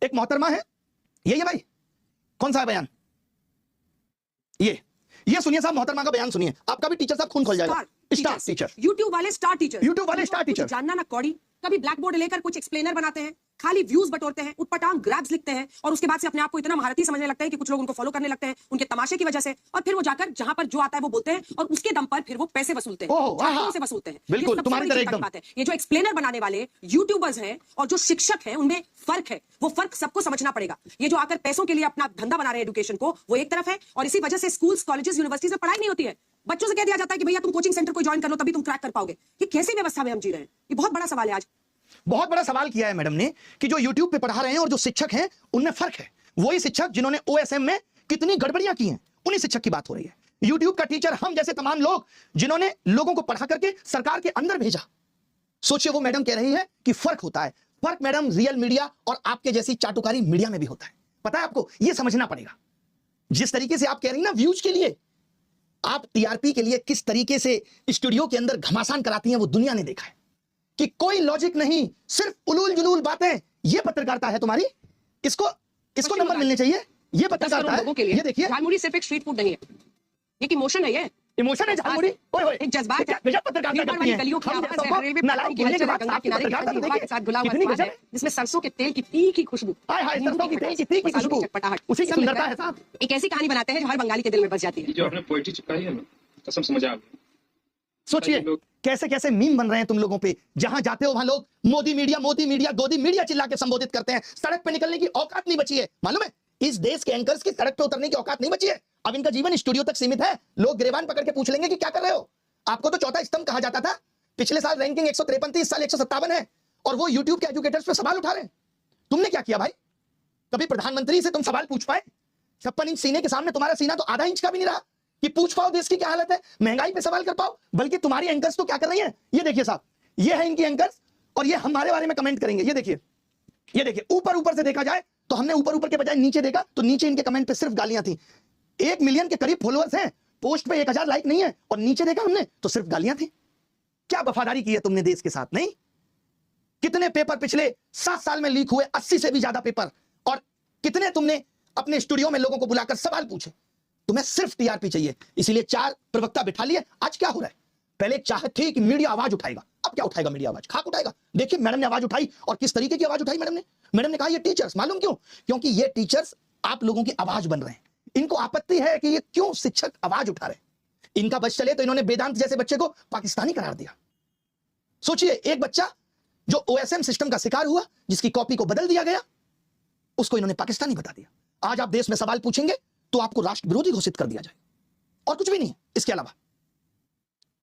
एक मोहतरमा है, ये भाई कौन सा है बयान, ये सुनिए साहब, मोहतरमा का बयान सुनिए, आपका भी टीचर साहब खून खोल जाएगा। स्टार टीचर, यूट्यूब वाले स्टार टीचर, यूट्यूब वाले स्टार टीचर, जानना ना कौड़ी, कभी ब्लैक बोर्ड लेकर कुछ एक्सप्लेनर बनाते हैं, खाली व्यूज बटोरते हैं, उटपटांग ग्रैब्स लिखते हैं और उसके बाद से अपने आप को इतना महारथी समझने लगते हैं कि कुछ लोग उनको फॉलो करने लगते हैं उनके तमाशे की वजह से, और फिर वो जाकर जहां पर जो आता है वो बोलते हैं और उसके दम पर फिर वो पैसे वसूलते हैं, से वसूलते हैं। बिल्कुल तुम्हारी तरह एकदम। ये जो एक्सप्लेनर बनाने वाले यूट्यूबर्स हैं और जो शिक्षक हैं उनमें फर्क है, वो फर्क सबको समझना पड़ेगा। ये जो आकर पैसों के लिए अपना धंधा बना रहे हैं एजुकेशन को, वो एक तरफ है, और इसी वजह से स्कूल्स, कॉलेजेस, यूनिवर्सिटीज में पढ़ाई नहीं होती है। बच्चों से कह दिया जाता है कि भैया तुम कोचिंग सेंटर को ज्वाइन कर लो तभी तुम क्रैक कर पाओगे। ये कैसी व्यवस्था में हम जी रहे हैं? ये बहुत बड़ा सवाल है। आज बहुत बड़ा सवाल किया है मैडम ने कि जो YouTube पे पढ़ा रहे हैं और जो शिक्षक हैं उनमें फर्क है। वही शिक्षक जिन्होंने OSM में कितनी गड़बड़ियां की हैं, उन्हीं शिक्षक की बात हो रही है। YouTube का टीचर हम जैसे तमाम लोग जिन्होंने लोगों को पढ़ा करके सरकार के अंदर भेजा। सोचिए, वो मैडम कह रही है कि फर्क होता है। फर्क मैडम रियल मीडिया और आपके जैसी चाटुकारी मीडिया में भी होता है। पता है आपको, यह समझना पड़ेगा। जिस तरीके से आप कह रही ना व्यूज के लिए, आप TRP के लिए किस तरीके से स्टूडियो के अंदर घमासान कराती हैं वो दुनिया ने देखा है कि कोई लॉजिक नहीं, सिर्फ उलूल जुलूल बातें। ये पत्रकारिता है तुम्हारी, इसको नंबर मिलने चाहिए। ये पत्रकारिता है। ये देखिए, झालमुड़ी सिर्फ एक स्ट्रीट फूड नहीं है, ये इमोशन है। ये इमोशन है झालमुड़ी, ओए होए, एक जज्बात है। गजब पत्रकारिता करती हैं। गलियों की आवाज है, रेलवे पटरी की हलचल है, गंगा किनारे की हलचल के साथ घुला हुआ स्वाद है, जिसमें सरसों के तेल की तीखी खुशबू, हाय हाय, सरसों की तेल की तीखी खुशबू, चटपटाहट, उसी की सुंदरता है साहब। एक ऐसी कहानी बनाते हैं जो हर बंगाली के दिल में बस जाती है। जो आपने पोएट्री चिपकाई है ना, कसम से मजा आ गया। सोचिए कैसे कैसे मीम बन रहे हैं तुम लोगों पे। जहां जाते हो वहां लोग मोदी मीडिया, गोदी मीडिया चिल्ला के संबोधित करते हैं। सड़क पे निकलने की औकात नहीं बची है, मालूम है? इस देश के एंकर्स की सड़क पे उतरने की औकात नहीं बची है। अब इनका जीवन स्टूडियो तक सीमित है। लोग गिरबान पकड़ के पूछ लेंगे कि क्या कर रहे हो। आपको तो चौथा स्तंभ कहा जाता था। पिछले साल रैंकिंग 153 थी, इस साल 157 है, और वो यूट्यूब के एजुकेटर्स पे सवाल उठा रहे हैं। तुमने क्या किया भाई? कभी प्रधानमंत्री से तुम सवाल पूछ पाए? 56 इंच सीने के सामने तुम्हारा सीना तो आधा इंच का भी नहीं रहा कि पूछ पाओ देश की क्या हालत है, महंगाई पे सवाल कर पाओ। बल्कि तुम्हारी एंकर्स तो क्या कर रही हैं, ये देखिए साहब, ये है इनकी एंकर्स, और ये हमारे बारे में कमेंट करेंगे। ये देखिए ऊपर से देखा जाए तो हमने ऊपर के बजाय नीचे देखा तो नीचे इनके कमेंट पे सिर्फ गालियां थी। 1 मिलियन के करीब फॉलोअर्स हैं, पोस्ट पे 1000 लाइक नहीं है, और नीचे देखा हमने तो सिर्फ गालियां थी। क्या वफादारी की है तुमने देश के साथ? नहीं। कितने पेपर पिछले 7 साल में लीक हुए, 80 से भी ज्यादा पेपर, और कितने तुमने अपने स्टूडियो में लोगों को बुलाकर सवाल पूछे। तुम्हें सिर्फ TRP चाहिए, इसीलिए 4 प्रवक्ता बिठा लिए। आज क्या हो रहा है? पहले एक चाहत थी कि मीडिया आवाज उठाएगा, अब क्या उठाएगा मीडिया? आवाज खाक उठाएगा। देखिए मैडम ने आवाज उठाई, और किस तरीके की आवाज उठाई मैडम ने कहा ये टीचर्स, मालूम क्यों? क्योंकि ये टीचर्स आप लोगों की आवाज बन रहे हैं। इनको आपत्ति है कि ये क्यों शिक्षक आवाज उठा रहे हैं। इनका बस चले तो इन्होंने वेदांत जैसे बच्चे को पाकिस्तानी करार दिया। सोचिए, एक बच्चा जो OSM सिस्टम का शिकार हुआ, जिसकी कॉपी को बदल दिया गया, उसको इन्होंने पाकिस्तानी बता दिया। आज आप देश में सवाल पूछेंगे तो आपको राष्ट्र विरोधी घोषित कर दिया जाए, और कुछ भी नहीं है इसके अलावा।